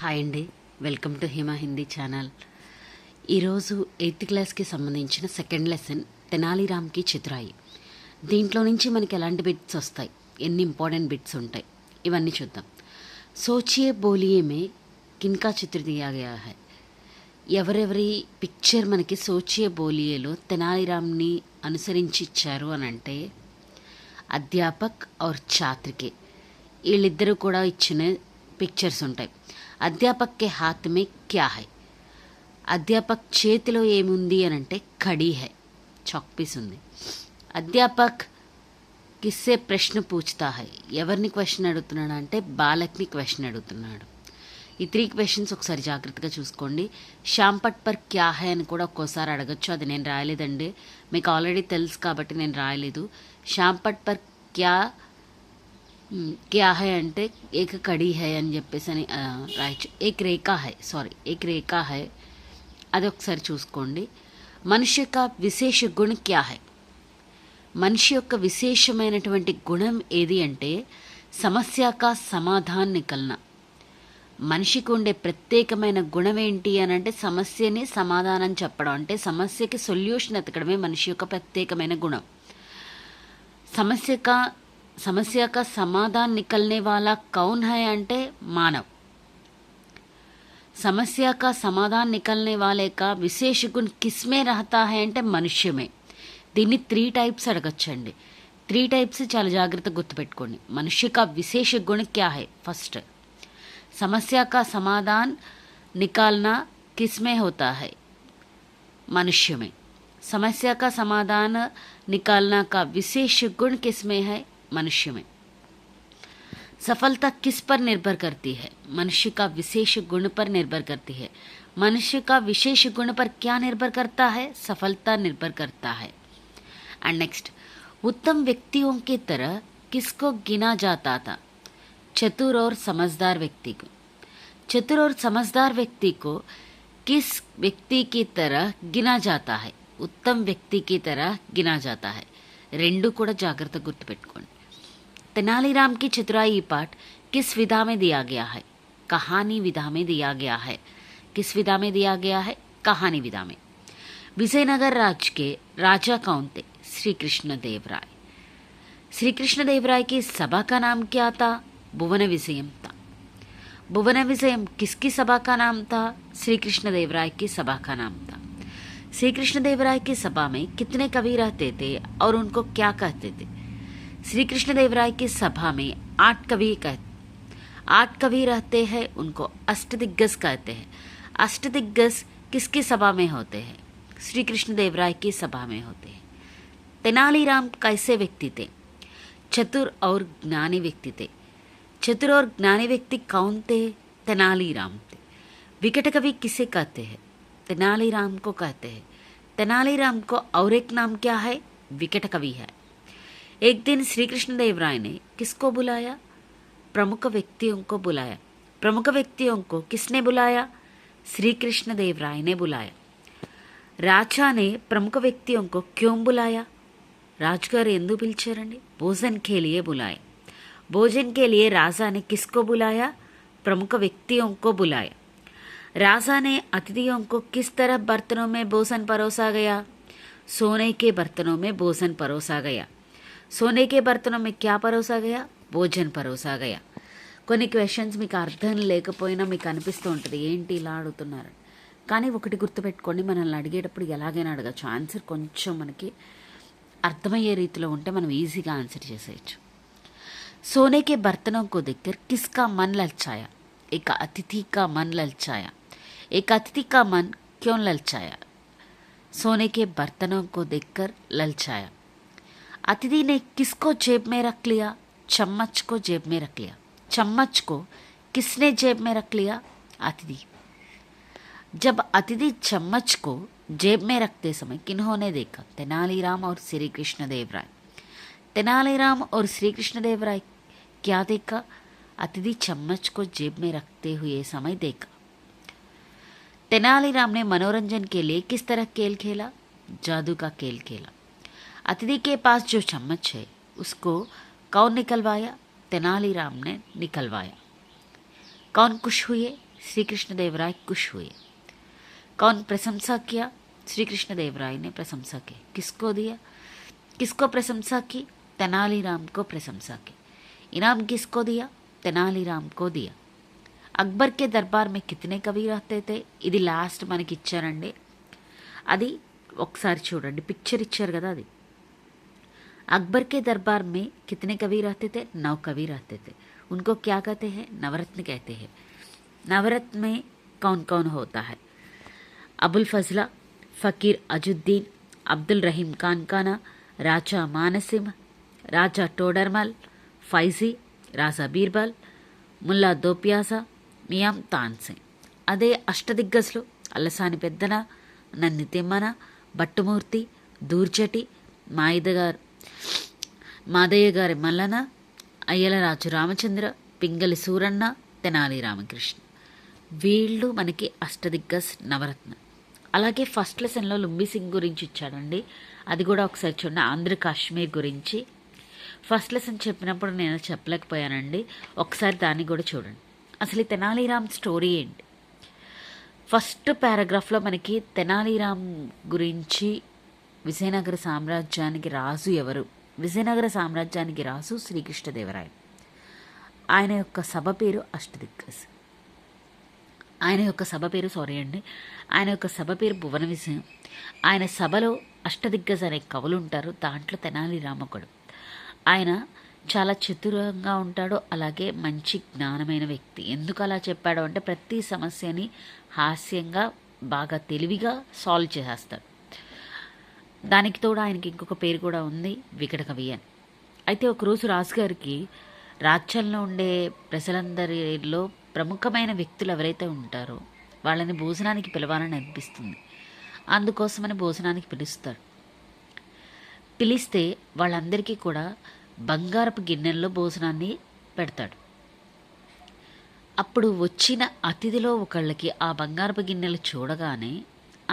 Hi అండి, welcome to Hima Hindi channel. ఈరోజు 8th క్లాస్కి సంబంధించిన సెకండ్ లెసన్ తెనాలి రామ్కి చతురాయి. దీంట్లో నుంచి మనకి ఎలాంటి బిట్స్ వస్తాయి, ఎన్ని ఇంపార్టెంట్ బిట్స్ ఉంటాయి, ఇవన్నీ చూద్దాం. సోచియే బోలియే మే కిన్కా చిత్ర దియా గయా హై. ఎవరెవరి పిక్చర్ మనకి సోచియే బోలియేలో తెనాలి రామ్ని అనుసరించి ఇచ్చారు అని అంటే అధ్యాపక్ ఔర్ ఛాత్రకే, వీళ్ళిద్దరూ కూడా ఇచ్చిన పిక్చర్స్ ఉంటాయి. అధ్యాపక్ కే హాత్ మే క్యా హై, అధ్యాపక్ చేతిలో ఏముంది అని అంటే కడీ హై, చాక్ పీస్ ఉంది. అధ్యాపక్ కిస్సే ప్రశ్న పూछता హై, ఎవరిని క్వశ్చన్ అడుగుతున్నాడు అంటే బాలక్ని క్వశ్చన్ అడుగుతున్నాడు. ఈ 3 క్వశ్చన్స్ ఒకసారి జాగ్రత్తగా చూసుకోండి. షాంపట్ పర్ క్యా హై అని కూడా ఒక్కోసారి అడగచ్చు, అది నేను రాయలేదండి, మీకు ఆల్రెడీ తెలుసు కాబట్టి నేను రాయలేదు. షాంపట్ పర్ క్యా హై అంటే ఏక కడీ హై అని చెప్పేసి అని రాయచ్చు. ఏక్ రేఖా హై అది ఒకసారి చూసుకోండి. మనిషి యొక్క విశేష గుణ క్యా హై, మనిషి యొక్క విశేషమైనటువంటి గుణం ఏది అంటే సమస్యక సమాధాన్ నికల్నా. మనిషికి ఉండే ప్రత్యేకమైన గుణం ఏంటి అని అంటే సమస్యని సమాధానం చెప్పడం, అంటే సమస్యకి సొల్యూషన్ ఎతకడమే మనిషి యొక్క ప్రత్యేకమైన గుణం. समस्या का समाधान निकलने वाला कौन है అంటే मानव. समस्या का समाधान निकलने वाले का विशेष गुण किसमें रहता है అంటే మనుష్య में. దీన్ని 3 టైప్స్ అడగచ్చండి. 3 టైప్స్ చాలా జాగ్రత్తగా గుర్తుపెట్టుకోండి. మనుష్య का विशेष गुण क्या है. फर्स्ट, समस्या का समाधान निकालना किसमें होता है, मनुष्य में. समस्या का समाधान निकालना का विशेष गुण किसमें है, मनुष्य में. सफलता किस पर निर्भर करती है, मनुष्य का विशेष गुण पर निर्भर करती है. मनुष्य का विशेष गुण पर क्या निर्भर करता है, सफलता निर्भर करता है. एंड नेक्स्ट, उत्तम व्यक्तियों की तरह किसको गिना जाता था, चतुर और समझदार व्यक्ति को. चतुर और समझदार व्यक्ति को किस व्यक्ति की तरह गिना जाता है, उत्तम व्यक्ति की तरह गिना जाता है. రెండు కూడా జాగ్రత్తగా గుర్తుపెట్టుకోండి. तेनालीराम की चतुराई पाठ किस विधा में दिया गया है, कहानी विधा में दिया गया है. किस विधा में दिया गया है, कहानी विधा में. विजयनगर राज के राजा कौन थे, श्री कृष्णदेव राय. श्री कृष्णदेव राय की सभा का नाम क्या था, भुवन विजयम था. भुवन विजयम किसकी सभा का नाम था, श्री कृष्णदेव राय की सभा का नाम था. श्री कृष्णदेव राय की सभा में कितने कवि रहते थे और उनको क्या कहते थे. श्री कृष्णदेव राय की सभा में 8 कवि रहते हैं, उनको अष्टदिग्गज कहते हैं. अष्टदिग्गज किसकी सभा में होते हैं, श्री कृष्णदेव राय की सभा में होते हैं. तेनालीराम कैसे व्यक्ति थे, चतुर और ज्ञानी व्यक्ति थे. चतुर और ज्ञानी व्यक्ति कौन थे, तेनालीराम थे. विकट कवि किसे कहते हैं, तेनालीराम को कहते हैं. तेनालीराम को और एक नाम क्या है, विकट कवि है. एक दिन श्री कृष्णदेव राय ने किसको बुलाया, प्रमुख व्यक्तियों को बुलाया. प्रमुख व्यक्तियों को किसने बुलाया, श्री कृष्णदेव राय ने बुलाया. राजा ने प्रमुख व्यक्तियों को क्यों बुलाया, राजगार ఎందు పిలిచారండి, भोजन के लिए बुलाया. भोजन के लिए राजा ने किसको बुलाया, प्रमुख व्यक्तियों को बुलाया. राजा ने अतिथियों को किस तरह बर्तनों में भोजन परोसा गया, सोने के बर्तनों में भोजन परोसा गया. सोने के बर्तनों में क्या परोसा गया, భోజన్ పరోసా గయా. కొన్ని క్వశ్చన్స్ మీకు అర్థం లేకపోయినా మీకు అనిపిస్తూ ఉంటుంది ఏంటి ఇలా అడుగుతున్నారు, కానీ ఒకటి గుర్తుపెట్టుకోండి, మనల్ని అడిగేటప్పుడు ఎలాగైనా అడగచ్చు. ఆన్సర్ కొంచెం మనకి అర్థమయ్యే రీతిలో ఉంటే మనం ఈజీగా ఆన్సర్ చేసేయచ్చు. सोने के बर्तनों को देखकर किसका मन ललचाया, एक अतिथि का मन ललचाया. एक अतिथि का मन क्यों ललचाया, सोने के बर्तनों को देखकर ललचाया. अतिथि ने किसको जेब में रख लिया, चम्मच को जेब में रख लिया. चम्मच को किसने जेब में रख लिया, अतिथि. जब अतिथि चम्मच को जेब में रखते समय किन्होंने देखा, तेनालीराम और श्री कृष्णदेव राय. तेनालीराम और श्री कृष्णदेव राय क्या देखा, अतिथि चम्मच को जेब में रखते हुए समय देखा. तेनालीराम ने मनोरंजन के लिए किस तरह खेल खेला, जादू का खेल खेला. अतिथि के पास जो चम्मच है उसको कौन निकलवाया, तेनालीराम ने निकलवाया. कौन खुश हुए, श्री कृष्णदेव राय खुश हुए। कौन प्रशंसा किया? श्री कृष्णदेव राय ने प्रशंसा की। किसको दिया? किसको प्रशंसा की? तेनालीराम को प्रशंसा की। इनाम किसको दिया? तेनालीराम को दिया। అక్బర్ కే దర్బార్ మే కితనే కవి రహతే తే, ఇది లాస్ట్ మనకి ఇచ్చారండి. అది ఒకసారి చూడండి, పిక్చర్ ఇచ్చారు కదా అది. अकबर के दरबार में कितने कवि रहते थे? 9 कवि रहते थे. उनको क्या कहते हैं? नवरत्न कहते हैं. नवरत्न में कौन कौन होता है? अबुल फजला, फ़कीर अजुद्दीन, अब्दुल रहीम कानकाना, राजा मानसिंह, राजा टोडरमल, फैजी, राजा बीरबल, ముల్లా దోప్యాస, మియాం తాన్సింగ్. అదే అష్టదిగ్గజులు అల్లసాని పెద్దన, నన్ని తిమ్మన, భట్టుమూర్తి, దూర్చటి, మాదయ్య గారి మల్లన, అయ్యలరాజు రామచంద్ర, పింగళి సూరన్న, తెనాలి రామకృష్ణ. వీళ్ళు మనకి అష్టదిగ్గజ్ నవరత్న. అలాగే ఫస్ట్ లెసన్లో లుంబి సింగ్ గురించి ఇచ్చాడండి, అది కూడా ఒకసారి చూడండి. ఆంధ్ర కాశ్మీర్ గురించి ఫస్ట్ లెసన్ చెప్పినప్పుడు నేను చెప్పలేకపోయానండి, ఒకసారి దాన్ని కూడా చూడండి. అసలు ఈ తెనాలీరామ్ స్టోరీ ఏంటి? ఫస్ట్ పారాగ్రాఫ్లో మనకి తెనాలీరామ్ గురించి, విజయనగర సామ్రాజ్యానికి రాజు ఎవరు? విజయనగర సామ్రాజ్యానికి రాజు శ్రీకృష్ణదేవరాయలు. ఆయన యొక్క సభ పేరు అష్టదిగ్గజ్. ఆయన యొక్క సభ పేరు భువన విజయం. ఆయన సభలో అష్టదిగ్గజ్ అనే కవులు ఉంటారు, దాంట్లో తెనాలీరామ్ ఒకడు. ఆయన చాలా చతురంగా ఉంటాడు, అలాగే మంచి జ్ఞానమైన వ్యక్తి. ఎందుకు అలా చెప్పాడు అంటే ప్రతి సమస్యని హాస్యంగా బాగా తెలివిగా సాల్వ్ చేసేస్తాడు. దానికి తోడు ఆయనకి ఇంకొక పేరు కూడా ఉంది, వికట కవి అని. అయితే ఒకరోజు రాజుగారికి రాజ్యంలో ఉండే ప్రజలందరిలో ప్రముఖమైన వ్యక్తులు ఎవరైతే ఉంటారో వాళ్ళని భోజనానికి పిలవాలని అనిపిస్తుంది. అందుకోసమని భోజనానికి పిలిస్తే వాళ్ళందరికీ కూడా బంగారపు గిన్నెల్లో భోజనాన్ని పెడతాడు. అప్పుడు వచ్చిన అతిథిలో ఒకళ్ళకి ఆ బంగారపు గిన్నెలు చూడగానే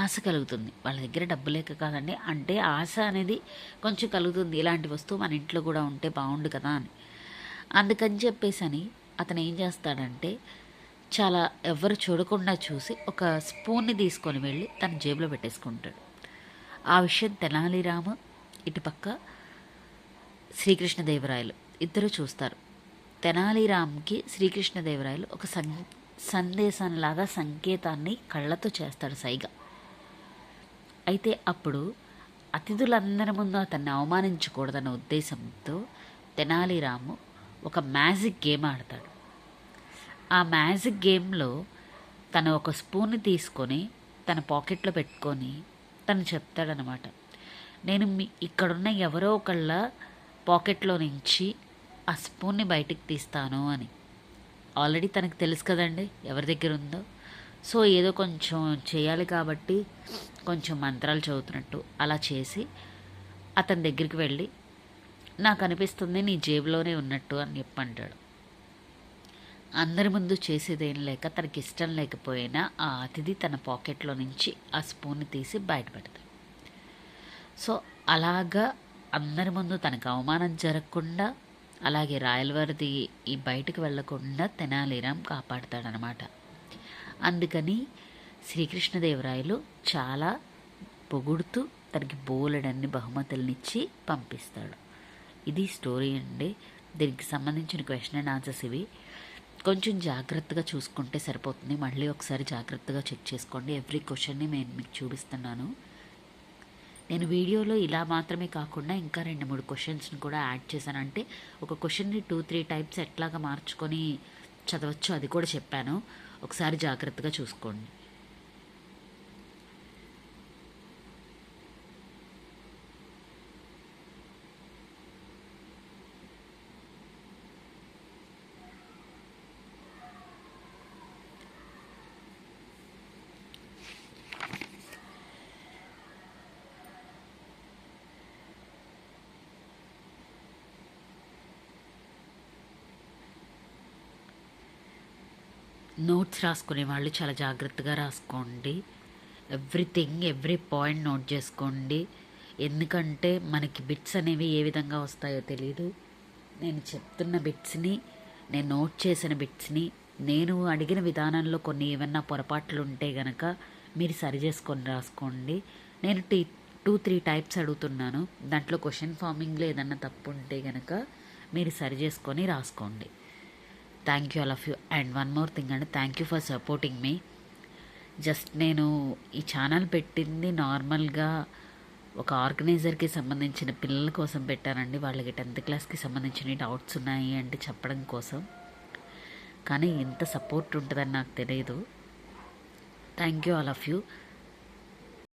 ఆశ కలుగుతుంది. వాళ్ళ దగ్గర డబ్బు లేక కాదండి, అంటే ఆశ అనేది కొంచెం కలుగుతుంది, ఇలాంటి వస్తువు మన ఇంట్లో కూడా ఉంటే బాగుండు కదా అని. అందుకని చెప్పేసి అతను ఏం చేస్తాడంటే, చాలా ఎవరు చూడకుండా చూసి ఒక స్పూన్ని తీసుకొని వెళ్ళి తన జేబులో పెట్టేసుకుంటాడు. ఆ విషయం తెనాలిరాము, ఇటుపక్క శ్రీకృష్ణదేవరాయలు ఇద్దరు చూస్తారు. తెనాలిరామ్కి శ్రీకృష్ణదేవరాయలు ఒక సందేశంలాగా సంకేతాన్ని కళ్ళతో చేస్తాడు సైగా. అయితే అప్పుడు అతిథులందరి ముందు అతన్ని అవమానించకూడదన్న ఉద్దేశంతో తెనాలిరాము ఒక మ్యాజిక్ గేమ్ ఆడతాడు. ఆ మ్యాజిక్ గేమ్లో తను ఒక స్పూన్ని తీసుకొని తన పాకెట్లో పెట్టుకొని తను చెప్తాడనమాట, నేను ఇక్కడున్న ఎవరో ఒకళ్ళ పాకెట్లో నుంచి ఆ స్పూన్ని బయటికి తీస్తాను అని. ఆల్రెడీ తనకు తెలుసు కదండి ఎవరి దగ్గర ఉందో. సో ఏదో కొంచెం చేయాలి కాబట్టి కొంచెం మంత్రాలు చదువుతున్నట్టు అలా చేసి అతని దగ్గరికి వెళ్ళి, నాకు అనిపిస్తుంది నీ జేబులోనే ఉన్నట్టు అని చెప్పంటాడు. అందరి ముందు చేసేదేం లేక తనకి ఇష్టం లేకపోయినా ఆ అతిథి తన పాకెట్లో నుంచి ఆ స్పూన్ని తీసి బయట పెడతాడు. సో అలాగా అందరి ముందు తనకు అవమానం జరగకుండా, అలాగే రాయలవారిది ఈ బయటకు వెళ్లకుండా తెనాలిరామ్ కాపాడుతాడనమాట. అందుకని శ్రీకృష్ణదేవరాయలు చాలా పొగుడుతూ తనకి బోలెడన్ని బహుమతులనిచ్చి పంపిస్తాడు. ఇది స్టోరీ అండి. దీనికి సంబంధించిన క్వశ్చన్ అండ్ ఆన్సర్స్ ఇవి. కొంచెం జాగ్రత్తగా చూసుకుంటే సరిపోతుంది. మళ్ళీ ఒకసారి జాగ్రత్తగా చెక్ చేసుకోండి. ఎవ్రీ క్వశ్చన్ని నేను మీకు చూపిస్తున్నాను. నేను వీడియోలో ఇలా మాత్రమే కాకుండా ఇంకా 2-3 క్వశ్చన్స్ని కూడా యాడ్ చేశాను. అంటే ఒక క్వశ్చన్ని 2-3 టైప్స్ ఎట్లాగా మార్చుకొని చదవచ్చు అది కూడా చెప్పాను. ఒకసారి జాగ్రత్తగా చూసుకోండి. నోట్స్ రాసుకునే వాళ్ళు చాలా జాగ్రత్తగా రాసుకోండి. ఎవ్రీ పాయింట్ నోట్ చేసుకోండి. ఎందుకంటే మనకి బిట్స్ అనేవి ఏ విధంగా వస్తాయో తెలియదు. నేను చెప్తున్న బిట్స్ని, నేను నోట్ చేసిన బిట్స్ని నేను అడిగిన విధానంలో కొన్ని ఏమన్నా పొరపాట్లు ఉంటే గనక మీరు సరి చేసుకొని రాసుకోండి. నేను 2-3 టైప్స్ అడుగుతున్నాను. దాంట్లో క్వశ్చన్ ఫార్మింగ్లో ఏదన్నా తప్పు ఉంటే గనక మీరు సరి చేసుకొని రాసుకోండి. Thank you all of you. And one more thing అండి, థ్యాంక్ యూ ఫర్ సపోర్టింగ్ మీ. జస్ట్ నేను ఈ ఛానల్ పెట్టింది నార్మల్గా ఒక ఆర్గనైజర్కి సంబంధించిన పిల్లల కోసం పెట్టానండి. వాళ్ళకి 10th క్లాస్కి సంబంధించిన డౌట్స్ ఉన్నాయి అంటే చెప్పడం కోసం. కానీ ఇంత సపోర్ట్ ఉంటుందని నాకు తెలియదు. Thank you all of you.